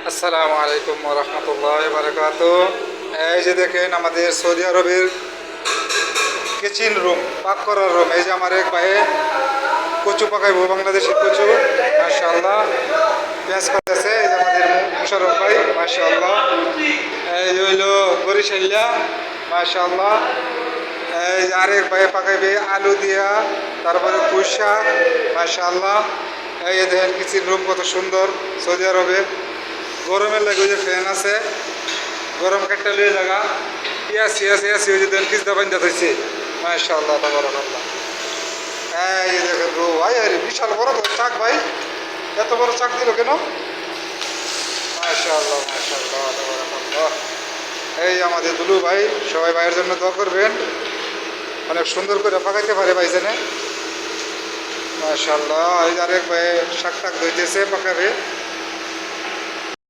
আসসালামু আলাইকুম ওয়া রাহমাতুল্লাহি ওয়া বারাকাতুহু। এই যে দেখেন আমাদের সৌদি আরবের কিচেন রুম, পাক করার রুম। এই যে আমার এক ভাই কচু পাকাইবো, বাংলাদেশের কচু, মাশাআল্লাহ। পেঁয়াজ কাটতেছে, এই যে আমাদের মুশারফ ভাই, মাশাআল্লাহ। এই যে হইলো বরিশাল্লা, মাশাআল্লাহ। এই যে আরেক ভাই পাকাইবে আলু দিয়া, তারপরে পুঁই শাক, মাশাআল্লাহ। এই যে দেখেন কিচেন রুম কত সুন্দর সৌদি আরবে। গরমের লাগে ওই যে ফ্যান আছে, গরম কাটটা লিয়ে জায়গা ইয়াসি ইয়াসি ইয়াসি ওই যে দেন কিস্তা বান্ধা হয়েছে, মাশাআল্লাহ তাবারাকাল্লাহ। এই যে দেখেন রো ভাই, আরে বিশাল বড় তো চাক ভাই, এত বড় চাক দিল কেন? মাশাআল্লাহ মাশাআল্লাহ তাবারাকাল্লাহ। এই আমাদের দুলু ভাই, সবাই ভাইয়ের জন্য দোয়া করবেন, অনেক সুন্দর করে পাকাইতে পারে ভাই জানে, মাশাআল্লাহ। এই যে আরেক ভাই শাক টাক ধুইতেছে, পাকাবে।